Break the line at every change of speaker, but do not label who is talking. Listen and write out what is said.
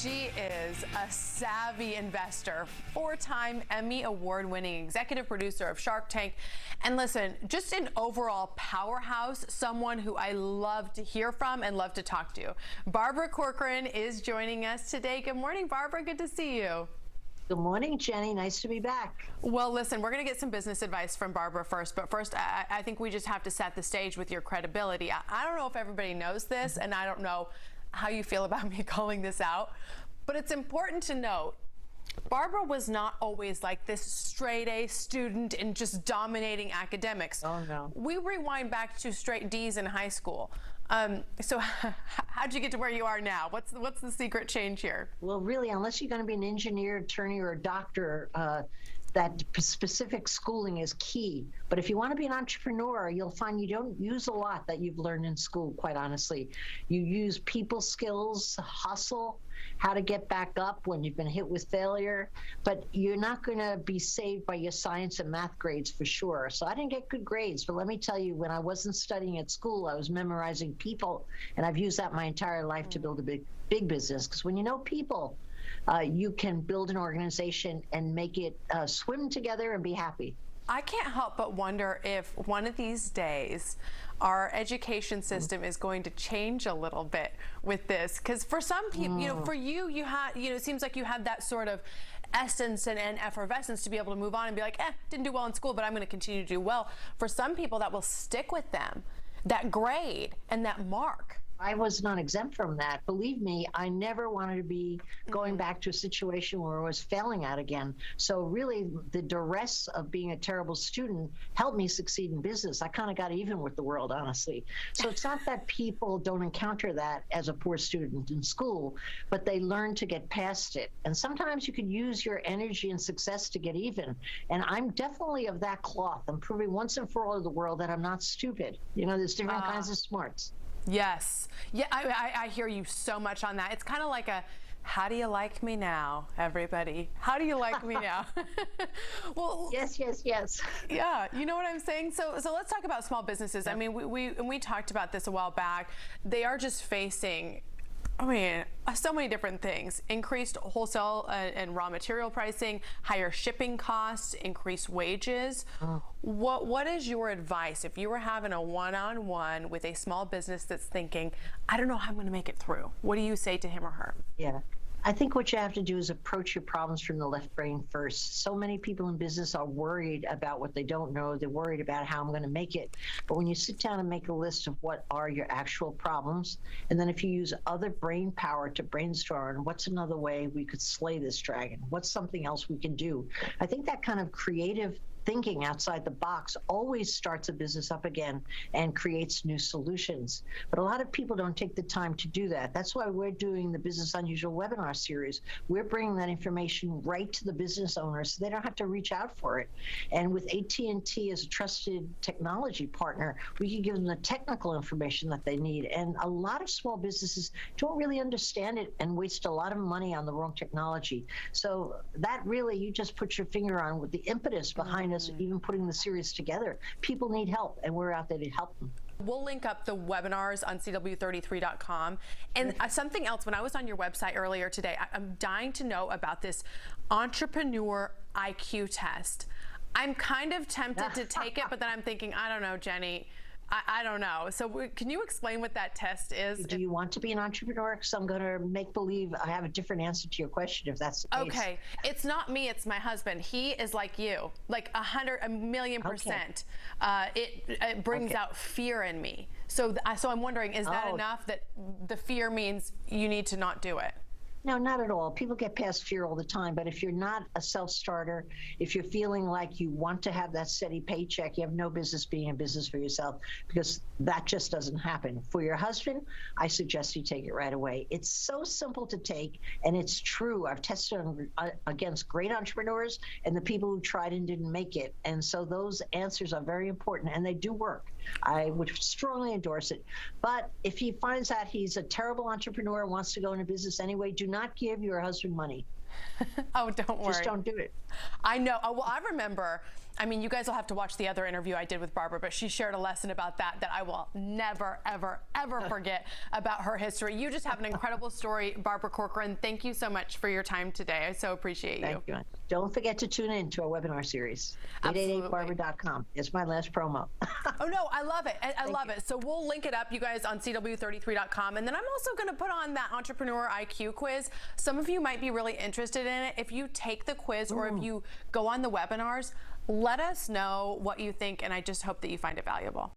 She is a savvy investor, four-time Emmy award-winning executive producer of Shark Tank. And listen, just an overall powerhouse, someone who I love to hear from and love to talk to. Barbara Corcoran is joining us today. Good morning, Barbara. Good to see you.
Good morning, Jenny. Nice to be back.
Well, listen, we're going to get some business advice from Barbara first, but first, I think we just have to set the stage with your credibility. I don't know if everybody knows this, and I don't know how you feel about me calling this out, but it's important to note Barbara was not always like this straight A student and just dominating academics.
Oh, no.
We rewind back to straight D's in high school. So how'd you get to where you are now? What's the secret change here?
Well, really, unless you're going to be an engineer, attorney, or a doctor, that specific schooling is key. But if you want to be an entrepreneur, you'll find you don't use a lot that you've learned in school, quite honestly. You use people skills, hustle, how to get back up when you've been hit with failure, but you're not going to be saved by your science and math grades for sure. So I didn't get good grades, but let me tell you, when I wasn't studying at school, I was memorizing people, and I've used that my entire life to build a big business. Because when you know people, you can build an organization and make it swim together and be happy.
I can't help but wonder if one of these days our education system is going to change a little bit with this, because for some people, you know, for you, you had, you know, it seems like you had that sort of essence and effervescence to be able to move on and be like, didn't do well in school, but I'm going to continue to do well. For some people, that will stick with them, that grade and that mark.
I was not exempt from that. Believe me, I never wanted to be going back to a situation where I was failing out again. So really, the duress of being a terrible student helped me succeed in business. I kind of got even with the world, honestly. So it's not that people don't encounter that as a poor student in school, but they learn to get past it. And sometimes you can use your energy and success to get even. And I'm definitely of that cloth. I'm proving once and for all to the world that I'm not stupid. You know, there's different kinds of smarts.
Yes. Yeah, I hear you so much on that. It's kind of like a, how do you like me now, everybody? How do you like me now? Well,
yes.
Yeah, you know what I'm saying? So let's talk about small businesses. I mean, we talked about this a while back. They are just facing, I mean, so many different things. Increased wholesale and raw material pricing, higher shipping costs, increased wages. What is your advice if you were having a one-on-one with a small business that's thinking, I don't know how I'm going to make it through? What do you say to him or her?
Yeah. I think what you have to do is approach your problems from the left brain first. So many people in business are worried about what they don't know. They're worried about how I'm going to make it. But when you sit down and make a list of what are your actual problems, and then if you use other brain power to brainstorm, what's another way we could slay this dragon? What's something else we can do? I think that kind of creative thinking outside the box always starts a business up again and creates new solutions. But a lot of people don't take the time to do that. That's why we're doing the Business Unusual webinar series. We're bringing that information right to the business owners so they don't have to reach out for it. And with AT&T as a trusted technology partner, we can give them the technical information that they need. And a lot of small businesses don't really understand it and waste a lot of money on the wrong technology. So that really, you just put your finger on with the impetus behind us even putting the series together. People need help, and we're out there to help them.
We'll link up the webinars on CW33.com. And something else, when I was on your website earlier today, I'm dying to know about this entrepreneur IQ test. I'm kind of tempted to take it, but then I'm thinking, I don't know, Jenny. I don't know. So can you explain what that test is?
Do you want to be an entrepreneur? Because I'm going to make believe I have a different answer to your question if that's the case.
Okay. It's not me. It's my husband. He is like you, like a million percent. Okay. It brings out fear in me. So I'm wondering, is that enough that the fear means you need to not do it?
No, not at all. People get past fear all the time. But if you're not a self-starter, if you're feeling like you want to have that steady paycheck, you have no business being in business for yourself, because that just doesn't happen. For your husband, I suggest you take it right away. It's so simple to take, and it's true. I've tested against great entrepreneurs and the people who tried and didn't make it. And so those answers are very important, and they do work. I would strongly endorse it. But if he finds out he's a terrible entrepreneur and wants to go into business anyway, do not give your husband money.
Oh, don't worry.
Just don't do it.
I know. Well, I remember I mean, you guys will have to watch the other interview I did with Barbara, but she shared a lesson about that I will never, ever, ever forget about her history. You just have an incredible story, Barbara Corcoran. Thank you so much for your time today. I so appreciate you.
Thank you. Don't forget to tune in to our webinar series,
Absolutely.
888barbara.com. It's my last promo.
Oh, no, I love it. I love it. So we'll link it up, you guys, on CW33.com. And then I'm also going to put on that Entrepreneur IQ quiz. Some of you might be really interested in it. If you take the quiz or if you go on the webinars, let us know what you think, and I just hope that you find it valuable.